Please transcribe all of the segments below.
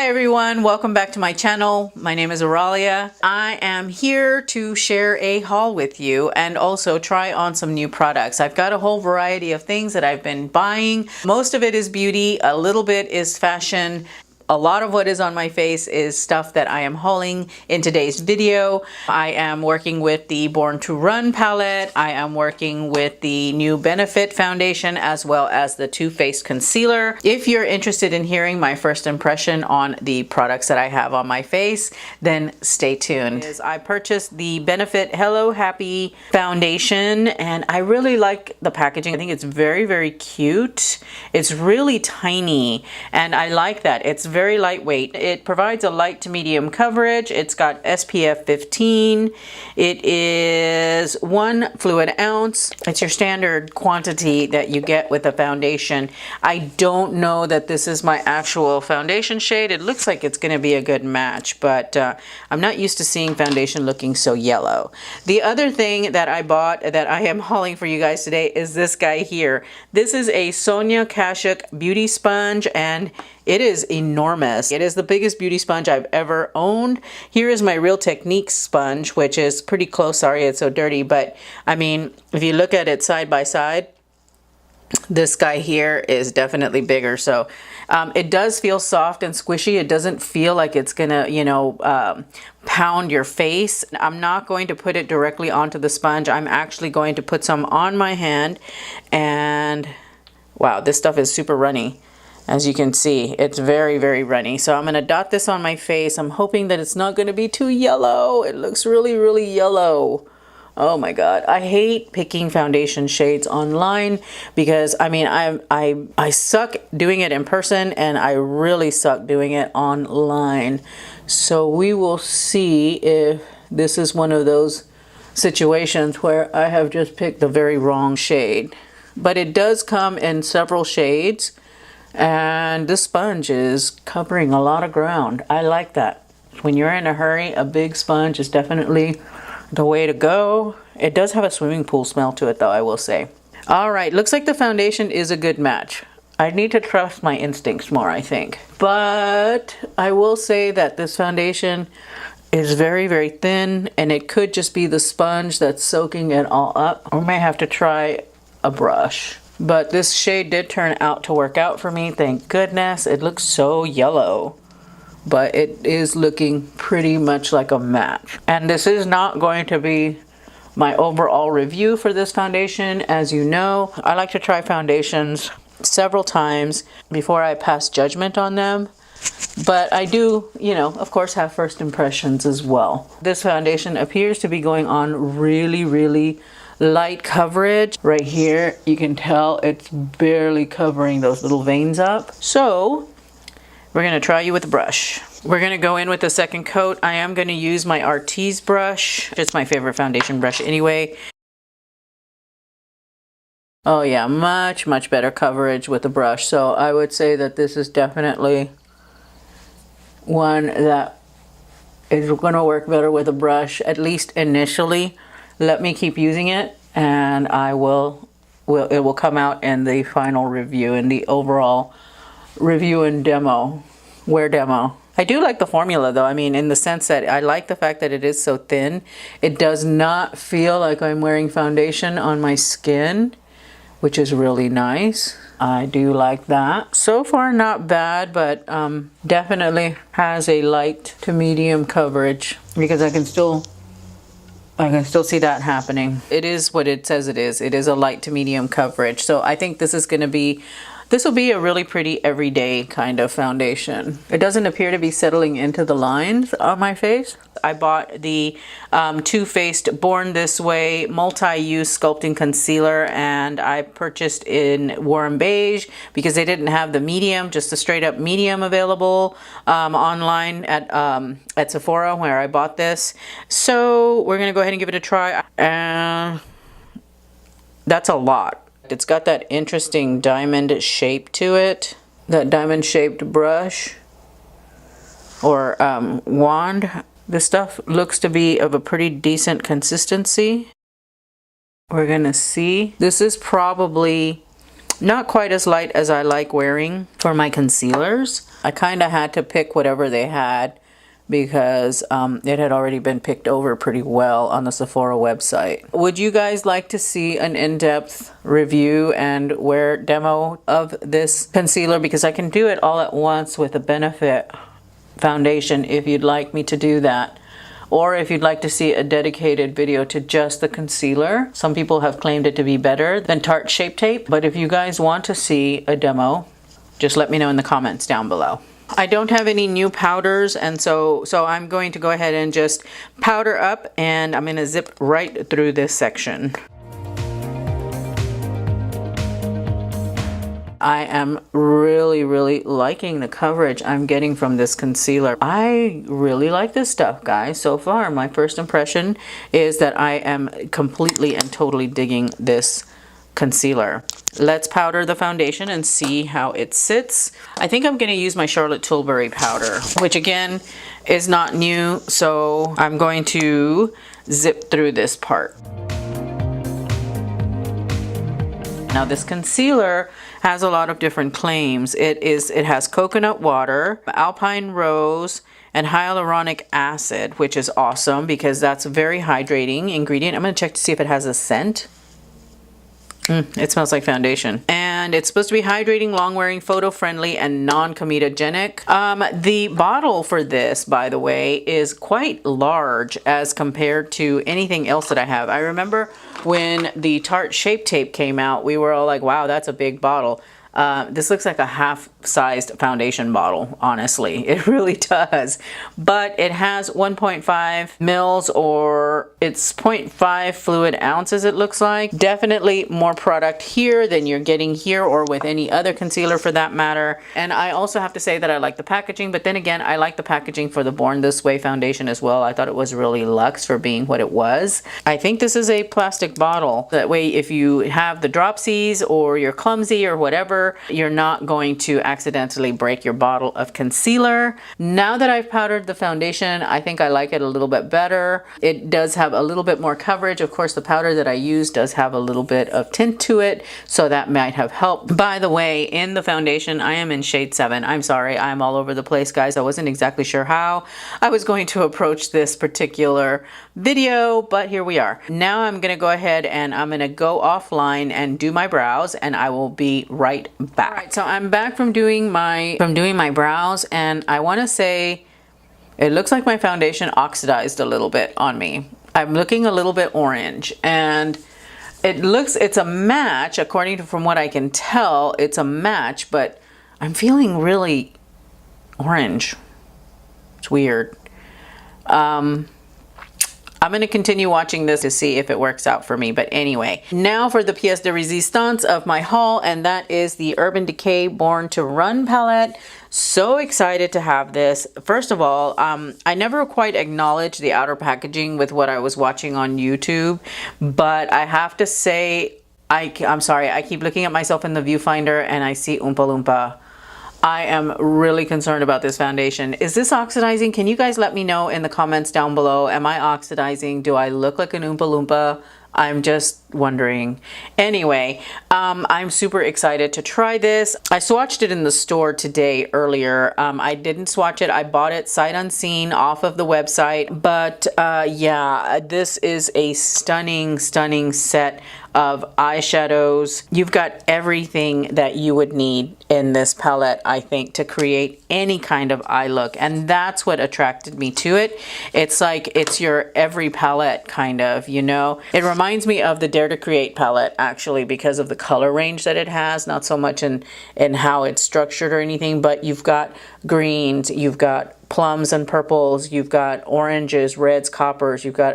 Hi everyone, welcome back to my channel. My name is Auralia. I am here to share a haul with you and also try on some new products. I've got a whole variety of things that I've been buying. Most of it is beauty, a little bit is fashion. A lot of what is on my face is stuff that I am hauling in today's video. I am working with the Born to Run palette. I am working with the new Benefit foundation as well as the Too Faced concealer. If you're interested in hearing my first impression on the products that I have on my face, then stay tuned. I purchased the Benefit Hello Happy foundation and I really like the packaging. I think it's very, very cute. It's really tiny and I like that. It's very lightweight. It provides a light to medium coverage. It's got SPF 15. It is 1 fluid ounce. It's your standard quantity that you get with a foundation. I don't know that this is my actual foundation shade. It looks like it's going to be a good match, but I'm not used to seeing foundation looking so yellow. The other thing that I bought that I am hauling for you guys today is this guy here. This is a Sonia Kashuk beauty sponge and it is enormous. It is the biggest beauty sponge I've ever owned. Here is my Real Technique sponge, which is pretty close. Sorry, it's so dirty, but I mean, if you look at it side by side, this guy here is definitely bigger. So it does feel soft and squishy. It doesn't feel like it's gonna, you know, pound your face. I'm not going to put it directly onto the sponge. I'm actually going to put some on my hand and wow, this stuff is super runny. As you can see, it's very, very runny. So I'm going to dot this on my face. I'm hoping that it's not going to be too yellow. It looks really, really yellow. Oh my God. I hate picking foundation shades online because I mean, I suck doing it in person and I really suck doing it online. So we will see if this is one of those situations where I have just picked the very wrong shade. But it does come in several shades. And this sponge is covering a lot of ground. I like that. When you're in a hurry, a big sponge is definitely the way to go. It does have a swimming pool smell to it though, I will say. All right, looks like the foundation is a good match. I need to trust my instincts more, I think. But I will say that this foundation is very, very thin and it could just be the sponge that's soaking it all up. I may have to try a brush. But this shade did turn out to work out for me, thank goodness. It looks so yellow, but it is looking pretty much like a match. And this is not going to be my overall review for this foundation. As you know, I like to try foundations several times before I pass judgment on them. But I do, you know, of course, have first impressions as well. This foundation appears to be going on really, really light coverage. Right here, you can tell it's barely covering those little veins up. So we're going to try you with a brush. We're going to go in with the second coat. I am going to use my Artis brush. It's my favorite foundation brush anyway. Oh yeah, much, much better coverage with the brush. So I would say that this is definitely one that is going to work better with a brush, at least initially. Let me keep using it and it will come out in the final review, in the overall review and demo, wear demo. I do like the formula though. I mean, in the sense that I like the fact that it is so thin. It does not feel like I'm wearing foundation on my skin, which is really nice. I do like that. So far not bad, but definitely has a light to medium coverage because I can still see that happening. It is what it says it is. It is a light to medium coverage. So I think this will be a really pretty everyday kind of foundation. It doesn't appear to be settling into the lines on my face. I bought the Too Faced Born This Way multi-use sculpting concealer and I purchased in warm beige because they didn't have the medium, just the straight up medium available online at Sephora where I bought this. So we're gonna go ahead and give it a try. And that's a lot. It's got that interesting diamond shape to it, that diamond shaped brush or wand. This stuff looks to be of a pretty decent consistency. We're gonna see. This is probably not quite as light as I like wearing for my concealers, I kind of had to pick whatever they had because it had already been picked over pretty well on the Sephora website. Would you guys like to see an in-depth review and wear demo of this concealer? Because I can do it all at once with a Benefit foundation if you'd like me to do that. Or if you'd like to see a dedicated video to just the concealer. Some people have claimed it to be better than Tarte Shape Tape. But if you guys want to see a demo, just let me know in the comments down below. I don't have any new powders, and so I'm going to go ahead and just powder up, and I'm going to zip right through this section. I am really liking the coverage I'm getting from this concealer. I really like this stuff, guys. So far, my first impression is that I am completely and totally digging this concealer. Let's powder the foundation and see how it sits. I think I'm going to use my Charlotte Tilbury powder, which again is not new, so I'm going to zip through this part. Now this concealer has a lot of different claims. It has coconut water, alpine rose, and hyaluronic acid, which is awesome because that's a very hydrating ingredient. I'm going to check to see if it has a scent. It smells like foundation. And it's supposed to be hydrating, long-wearing, photo-friendly, and non-comedogenic. The bottle for this, by the way, is quite large as compared to anything else that I have. I remember when the Tarte Shape Tape came out, we were all like, wow, that's a big bottle. This looks like a half-sized foundation bottle, honestly. It really does. But it has 1.5 mils, or it's 0.5 fluid ounces, it looks like. Definitely more product here than you're getting here or with any other concealer for that matter. And I also have to say that I like the packaging, but then again, I like the packaging for the Born This Way foundation as well. I thought it was really luxe for being what it was. I think this is a plastic bottle. That way, if you have the dropsies or you're clumsy or whatever, you're not going to accidentally break your bottle of concealer. Now that I've powdered the foundation, I think I like it a little bit better. It does have a little bit more coverage. Of course, the powder that I use does have a little bit of tint to it, so that might have helped. By the way, in the foundation, I am in shade 7. I'm sorry, I'm all over the place, guys. I wasn't exactly sure how I was going to approach this particular video, but here we are. Now I'm gonna go ahead and I'm gonna go offline and do my brows, and I will be right back. All right, so I'm back from doing my brows, and I want to say it looks like my foundation oxidized a little bit on me. I'm looking a little bit orange, and it's a match according to from what I can tell. It's a match, but I'm feeling really orange. It's weird. I'm going to continue watching this to see if it works out for me. But anyway, now for the pièce de résistance of my haul, and that is the Urban Decay Born to Run palette. So excited to have this. First of all, I never quite acknowledged the outer packaging with what I was watching on YouTube, but I have to say, I'm sorry, I keep looking at myself in the viewfinder and I see Oompa Loompa. I am really concerned about this foundation. Is this oxidizing? Can you guys let me know in the comments down below? Am I oxidizing? Do I look like an Oompa Loompa? I'm just wondering. Anyway, I'm super excited to try this. I swatched it in the store today earlier. I didn't swatch it. I bought it sight unseen off of the website. But yeah, this is a stunning set of eyeshadows. You've got everything that you would need in this palette, I think, to create any kind of eye look. And that's what attracted me to it. It's like it's your every palette kind of, you know. It reminds me of the Dare to Create palette, actually, because of the color range that it has, not so much in how it's structured or anything, but you've got greens, you've got plums and purples, you've got oranges, reds, coppers, you've got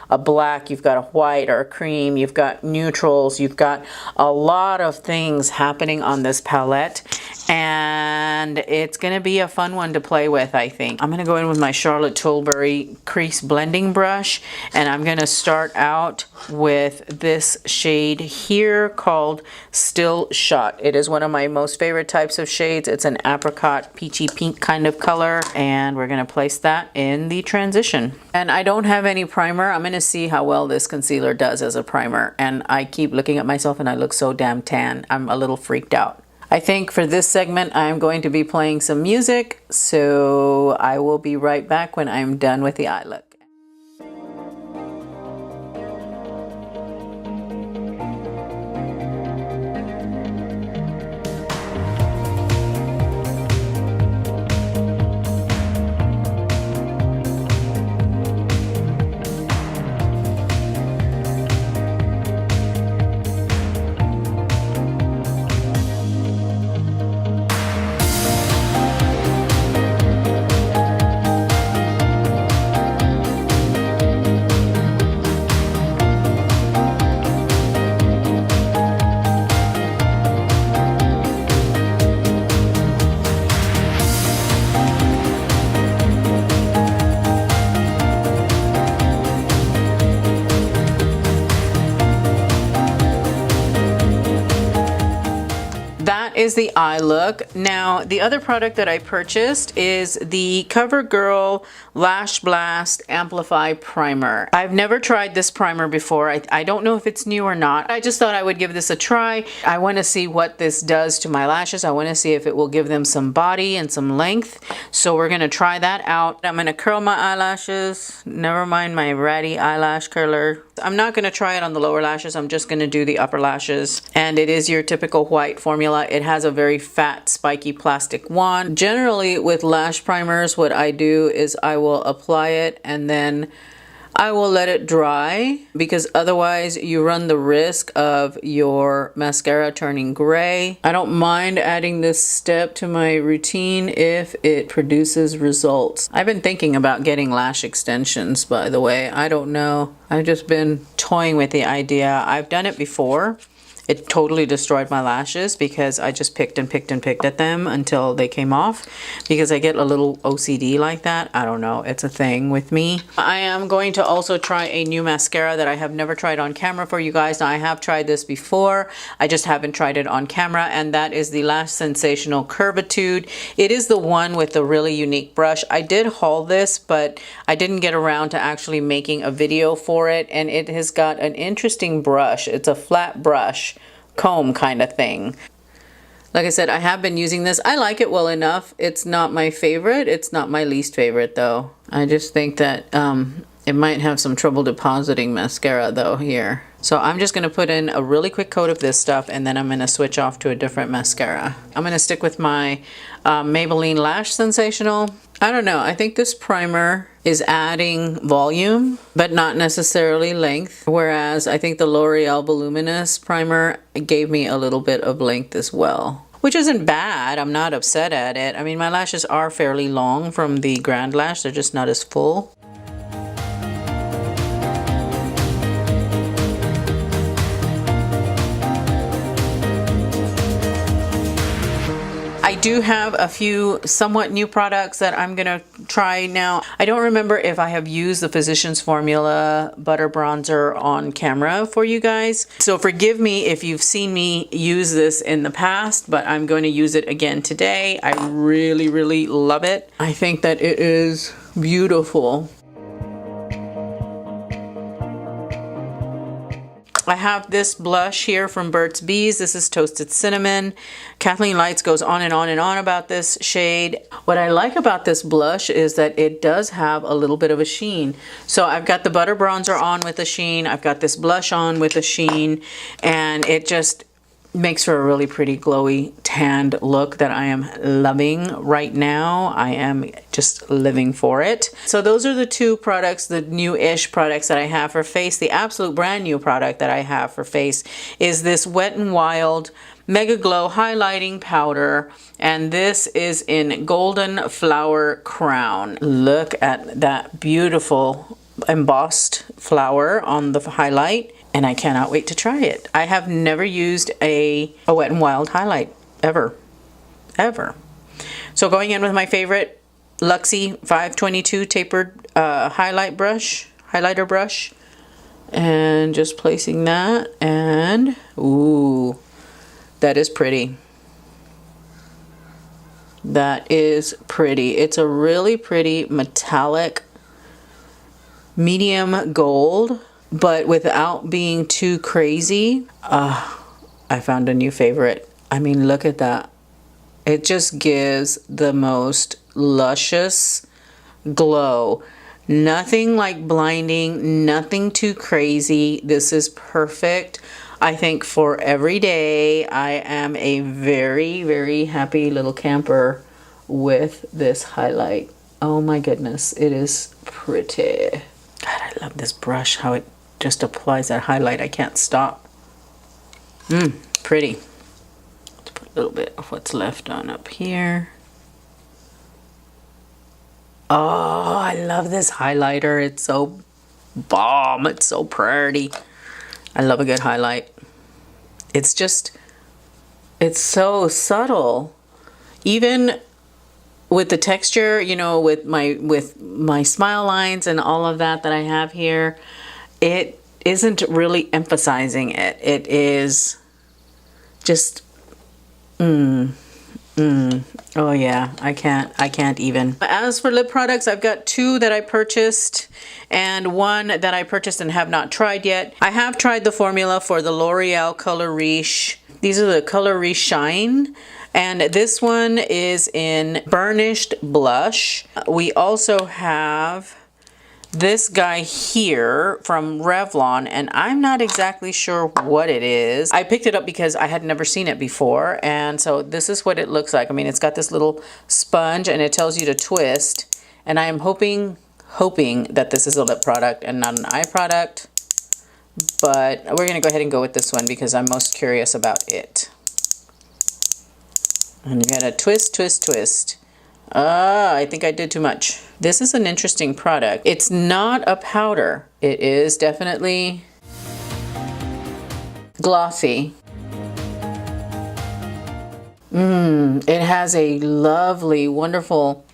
a black, you've got a white or a cream, you've got neutrals, you've got a lot of things happening on this palette, and it's gonna be a fun one to play with, I think. I'm gonna go in with my Charlotte Tilbury crease blending brush, and I'm gonna start out with this shade here called Still Shot. It is one of my most favorite types of shades. It's an apricot peachy pink kind of color, and we're gonna place that in the transition. And I don't have any primer. I'm gonna see how well this concealer does as a primer, and I keep looking at myself and I look so damn tan. I'm a little freaked out. I think for this segment, I'm going to be playing some music, so I will be right back when I'm done with the eye look. That is the eye look. Now, the other product that I purchased is the CoverGirl Lash Blast Amplify Primer. I've never tried this primer before. I don't know if it's new or not. I just thought I would give this a try. I want to see what this does to my lashes. I want to see if it will give them some body and some length. So we're going to try that out. I'm going to curl my eyelashes. Never mind my ratty eyelash curler. I'm not going to try it on the lower lashes. I'm just going to do the upper lashes. And it is your typical white formula. It has a very fat, spiky plastic wand. Generally with lash primers, what I do is I will apply it and then I will let it dry, because otherwise you run the risk of your mascara turning gray. I don't mind adding this step to my routine if it produces results. I've been thinking about getting lash extensions, by the way. I don't know. I've just been toying with the idea. I've done it before. It totally destroyed my lashes because I just picked and picked and picked at them until they came off, because I get a little OCD like that. I don't know, it's a thing with me. I am going to also try a new mascara that I have never tried on camera for you guys. Now, I have tried this before, I just haven't tried it on camera, and that is the Lash Sensational Curvitude. It is the one with the really unique brush. I did haul this, but I didn't get around to actually making a video for it, and it has got an interesting brush. It's a flat brush comb kind of thing. Like I said, I have been using this. I like it well enough. It's not my favorite. It's not my least favorite though. I just think that it might have some trouble depositing mascara though here. So I'm just going to put in a really quick coat of this stuff, and then I'm going to switch off to a different mascara. I'm going to stick with my Maybelline Lash Sensational. I don't know, I think this primer is adding volume, but not necessarily length. Whereas I think the L'Oreal Voluminous primer gave me a little bit of length as well, which isn't bad. I'm not upset at it. I mean, my lashes are fairly long from the Grand Lash. They're just not as full. I do have a few somewhat new products that I'm gonna try now. I don't remember if I have used the Physicians Formula Butter Bronzer on camera for you guys. So forgive me if you've seen me use this in the past, but I'm going to use it again today. I really, really love it. I think that it is beautiful. I have this blush here from Burt's Bees. This is Toasted Cinnamon. Kathleen Lights goes on and on and on about this shade. What I like about this blush is that it does have a little bit of a sheen. So I've got the butter bronzer on with a sheen. I've got this blush on with a sheen, and it just makes for a really pretty glowy tanned look that I am loving right now. I am just living for it. So those are the two products, the new-ish products that I have for face. The absolute brand new product that I have for face is this Wet n Wild Mega Glow Highlighting Powder, and this is in Golden Flower Crown. Look at that beautiful embossed flower on the highlight, and I cannot wait to try it. I have never used a Wet n Wild highlight ever. So going in with my favorite Luxie 522 tapered highlighter brush, and just placing that, and ooh, that is pretty. That is pretty. It's a really pretty metallic medium gold, but without being too crazy. I found a new favorite. I mean, look at that. It just gives the most luscious glow. Nothing like blinding, nothing too crazy. This is perfect, I think, for every day. I am a very, very happy little camper with this highlight. Oh my goodness, it is pretty. God, I love this brush, how it just applies that highlight. I can't stop. Pretty. Let's put a little bit of what's left on up here. Oh, I love this highlighter. It's so bomb. It's so pretty. I love a good highlight. It's just, it's so subtle. Even with the texture, you know, with my smile lines and all of that I have here, it isn't really emphasizing it. It is just, oh yeah, I can't even. As for lip products, I've got 2 that I purchased and 1 that I purchased and have not tried yet. I have tried the formula for the L'Oreal Color Riche. These are the Color Riche Shine. And this one is in Burnished Blush. We also have this guy here from Revlon, and I'm not exactly sure what it is. I picked it up because I had never seen it before, and so this is what it looks like. I mean, it's got this little sponge and it tells you to twist, and I am hoping that this is a lip product and not an eye product, but we're gonna go ahead and go with this one because I'm most curious about it. And you gotta twist, twist, twist. Ah, I think I did too much. This is an interesting product. It's not a powder. It is definitely glossy. It has a lovely, wonderful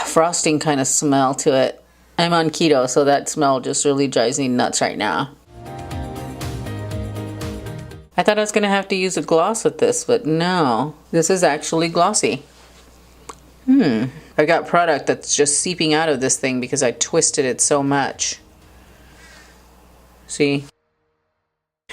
frosting kind of smell to it. I'm on keto, so that smell just really drives me nuts right now. I thought I was gonna have to use a gloss with this, but no. This is actually glossy. I got product that's just seeping out of this thing because I twisted it so much. See?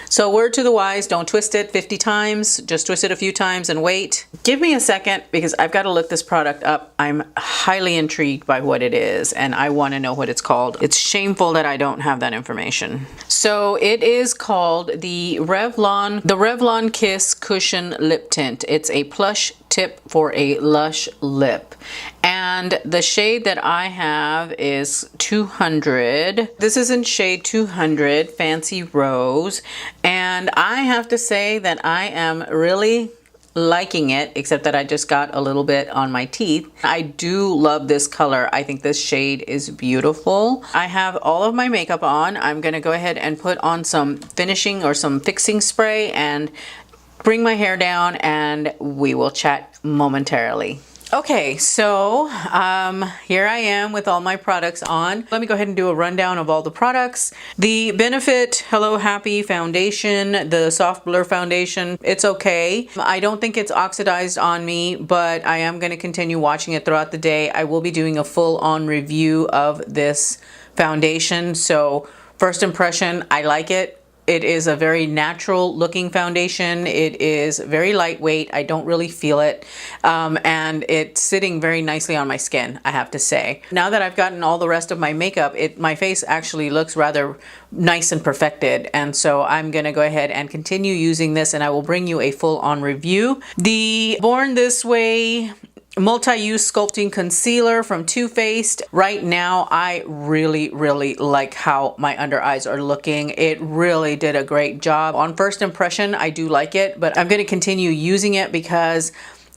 So word to the wise, don't twist it 50 times. Just twist it a few times and wait. Give me a second because I've got to look this product up. I'm highly intrigued by what it is and I want to know what it's called. It's shameful that I don't have that information. So it is called the Revlon Kiss Cushion Lip Tint. It's a plush tip for a lush lip. And the shade that I have is 200. This is in shade 200, Fancy Rose. And I have to say that I am really liking it, except that I just got a little bit on my teeth. I do love this color. I think this shade is beautiful. I have all of my makeup on. I'm gonna go ahead and put on some finishing or some fixing spray and bring my hair down, and we will chat momentarily. Okay, so here I am with all my products on. Let me go ahead and do a rundown of all the products. The Benefit Hello Happy Foundation, the Soft Blur Foundation, it's okay. I don't think it's oxidized on me, but I am going to continue watching it throughout the day. I will be doing a full-on review of this foundation, so first impression, I like it. It is a very natural looking foundation. It is very lightweight. I don't really feel it. And it's sitting very nicely on my skin, I have to say. Now that I've gotten all the rest of my makeup, my face actually looks rather nice and perfected. And so I'm gonna go ahead and continue using this and I will bring you a full-on review. The Born This Way Multi-Use Sculpting Concealer from Too Faced. Right now, I really like how my under eyes are looking. It really did a great job. On first impression, I do like it, but I'm going to continue using it because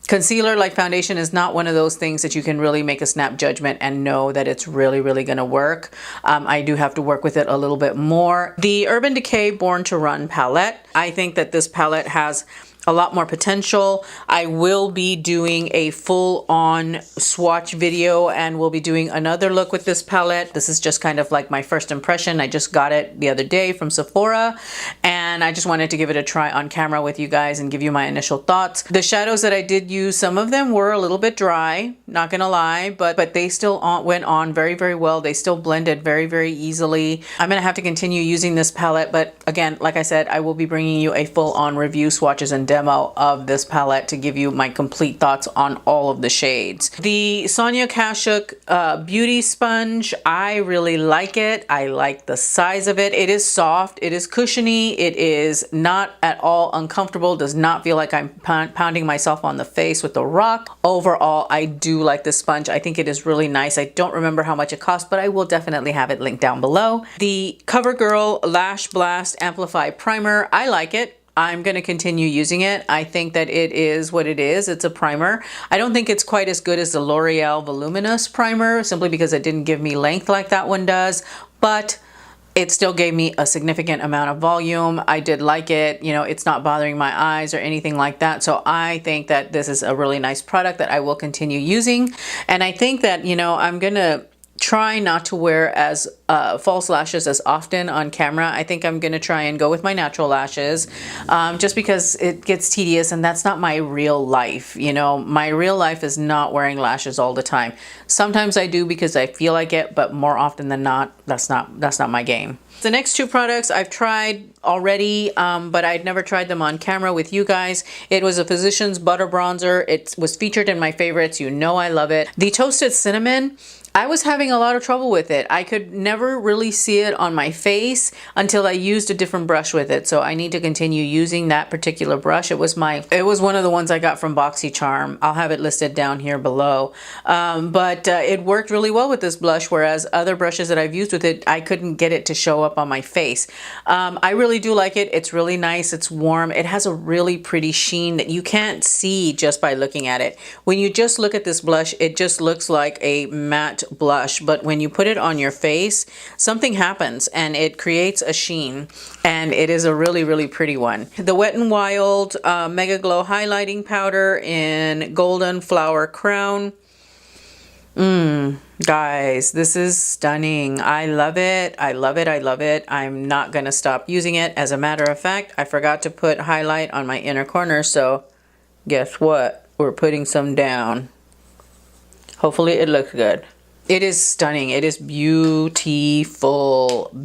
concealer, like foundation, is not one of those things that you can really make a snap judgment and know that it's really going to work. I do have to work with it a little bit more. The Urban Decay Born to Run palette. I think that this palette has a lot more potential. I will be doing a full-on swatch video and we'll be doing another look with this palette. This is just kind of like my first impression. I just got it the other day from Sephora and I just wanted to give it a try on camera with you guys and give you my initial thoughts. The shadows that I did use, some of them were a little bit dry, not gonna lie, but they still went on very well. They still blended very easily. I'm gonna have to continue using this palette, but again, like I said, I will be bringing you a full-on review, swatches, and demo of this palette to give you my complete thoughts on all of the shades. The Sonia Kashuk Beauty Sponge, I really like it. I like the size of it. It is soft, it is cushiony, it is not at all uncomfortable, does not feel like I'm pounding myself on the face with a rock. Overall, I do like this sponge. I think it is really nice. I don't remember how much it costs, but I will definitely have it linked down below. The CoverGirl Lash Blast Amplify Primer, I like it. I'm going to continue using it. I think that it is what it is. It's a primer. I don't think it's quite as good as the L'Oreal Voluminous Primer, simply because it didn't give me length like that one does, but it still gave me a significant amount of volume. I did like it. You know, it's not bothering my eyes or anything like that. So I think that this is a really nice product that I will continue using. And I think that, you know, I'm going to try not to wear as false lashes as often on camera. I think I'm gonna try and go with my natural lashes, just because it gets tedious, and that's not my real life. You know, my real life is not wearing lashes all the time. Sometimes I do because I feel like it, but more often than not, that's not my game. The next two products I've tried already, but I'd never tried them on camera with you guys. It was a Physicians Butter Bronzer. It was featured in my favorites. You know I love it. The Toasted Cinnamon, I was having a lot of trouble with it. I could never really see it on my face until I used a different brush with it. So I need to continue using that particular brush. It was one of the ones I got from BoxyCharm. I'll have it listed down here below. But it worked really well with this blush, whereas other brushes that I've used with it, I couldn't get it to show up on my face. I really do like it. It's really nice. It's warm. It has a really pretty sheen that you can't see just by looking at it. When you just look at this blush, it just looks like a matte blush, but when you put it on your face, something happens and it creates a sheen, and it is a really, really pretty one. The Wet n Wild Mega Glow Highlighting Powder in Golden Flower Crown. Guys, this is stunning. I love it. I love it. I love it. I'm not going to stop using it. As a matter of fact, I forgot to put highlight on my inner corner, so guess what? We're putting some down. Hopefully it looks good. It is stunning. It is beautiful,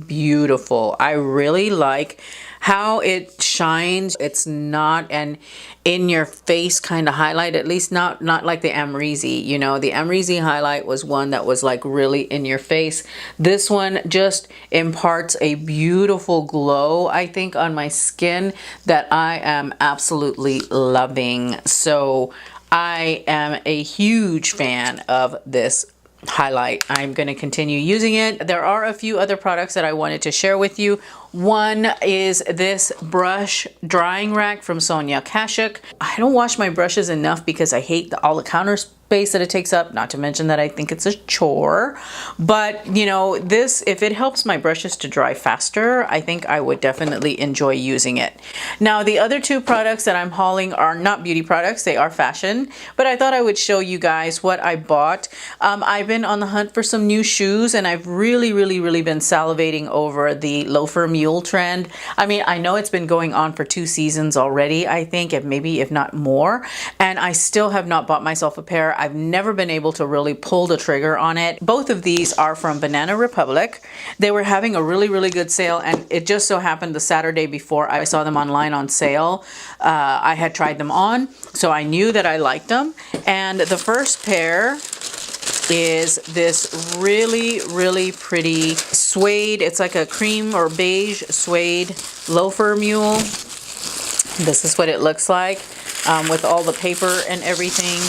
beautiful. I really like how it shines. It's not an in-your-face kind of highlight, at least not like the Amrezy. You know, the Amrezy highlight was one that was like really in your face. This one just imparts a beautiful glow, I think, on my skin that I am absolutely loving. So I am a huge fan of this highlight. I'm going to continue using it. There are a few other products that I wanted to share with you. One is this brush drying rack from Sonia Kashuk. I don't wash my brushes enough because I hate all the counter space that it takes up, not to mention that I think it's a chore. But you know, this, if it helps my brushes to dry faster, I think I would definitely enjoy using it. Now, the other two products that I'm hauling are not beauty products, they are fashion, but I thought I would show you guys what I bought. I've been on the hunt for some new shoes, and I've really been salivating over the Loafer Mule trend. I mean, I know it's been going on for 2 seasons already, I think, if not more, and I still have not bought myself a pair. I've never been able to really pull the trigger on it. Both of these are from Banana Republic. They were having a really good sale, and it just so happened the Saturday before I saw them online on sale. I had tried them on, so I knew that I liked them. And the first pair is this really pretty suede. It's like a cream or beige suede Loafer Mule. This is what it looks like with all the paper and everything.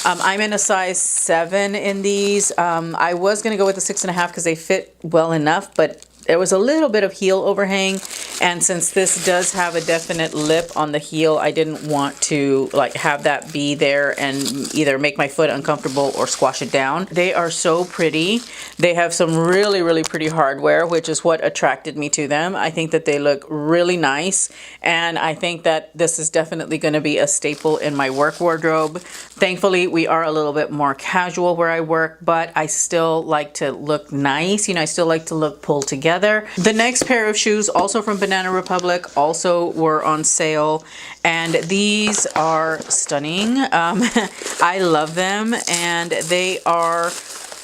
I'm in a size 7 in these. I was going to go with a 6.5 because they fit well enough, but there was a little bit of heel overhang, and since this does have a definite lip on the heel, I didn't want to like have that be there and either make my foot uncomfortable or squash it down. They are so pretty. They have some really pretty hardware, which is what attracted me to them. I think that they look really nice, and I think that this is definitely going to be a staple in my work wardrobe. Thankfully, we are a little bit more casual where I work, but I still like to look nice. You know, I still like to look pulled together. The next pair of shoes, also from Banana Republic, also were on sale, and these are stunning. I love them, and they are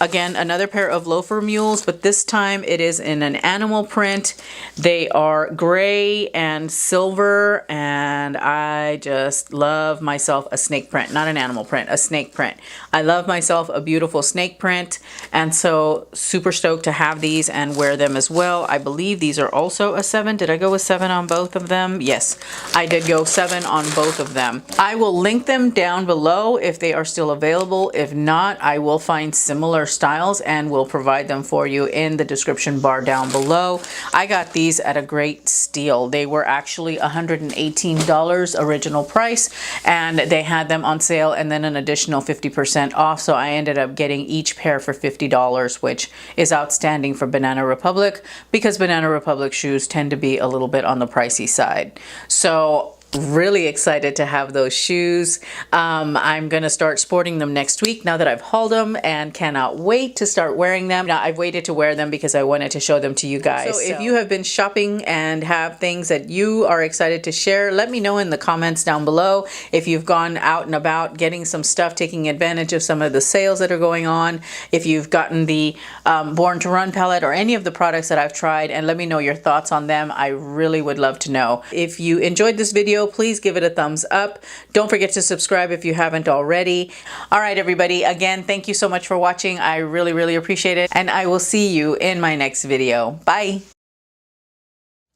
Again, another pair of Loafer Mules, but this time it is in an animal print. They are gray and silver, and I just love myself a snake print. Not an animal print, a snake print. I love myself a beautiful snake print, and so super stoked to have these and wear them as well. I believe these are also a 7. Did I go with 7 on both of them? Yes, I did go 7 on both of them. I will link them down below if they are still available. If not, I will find similar styles and will provide them for you in the description bar down below. I got these at a great steal. They were actually $118 original price, and they had them on sale and then an additional 50% off. So I ended up getting each pair for $50, which is outstanding for Banana Republic because Banana Republic shoes tend to be a little bit on the pricey side. So really excited to have those shoes. I'm gonna start sporting them next week now that I've hauled them, and cannot wait to start wearing them. Now, I've waited to wear them because I wanted to show them to you guys. So if you have been shopping and have things that you are excited to share, let me know in the comments down below. If you've gone out and about getting some stuff, taking advantage of some of the sales that are going on, if you've gotten the Born to Run palette or any of the products that I've tried, and let me know your thoughts on them. I really would love to know. If you enjoyed this video, please give it a thumbs up. Don't forget to subscribe if you haven't already. All right, everybody. Again, thank you so much for watching. I really, really appreciate it. And I will see you in my next video. Bye.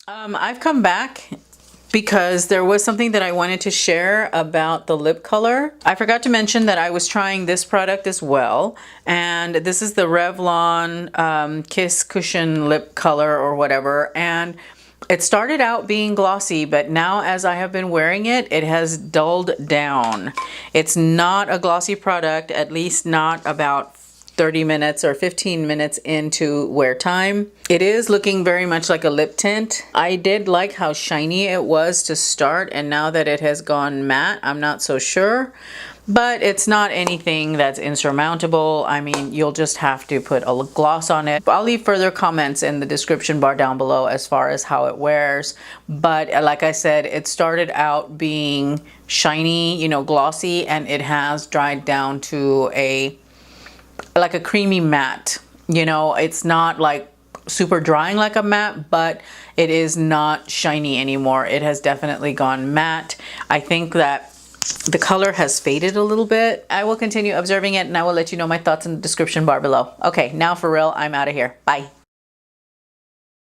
I've come back because there was something that I wanted to share about the lip color. I forgot to mention that I was trying this product as well. And this is the Revlon Kiss Cushion Lip Color or whatever. And it started out being glossy, but now as I have been wearing it, it has dulled down. It's not a glossy product, at least not about 30 minutes or 15 minutes into wear time. It is looking very much like a lip tint. I did like how shiny it was to start, and now that it has gone matte, I'm not so sure. But it's not anything that's insurmountable. I mean, you'll just have to put a gloss on it. I'll leave further comments in the description bar down below as far as how it wears. But like I said, it started out being shiny, you know, glossy, and it has dried down to like a creamy matte. You know, it's not like super drying like a matte, but it is not shiny anymore. It has definitely gone matte. I think that the color has faded a little bit. I will continue observing it, and I will let you know my thoughts in the description bar below. Okay, now for real, I'm out of here. Bye.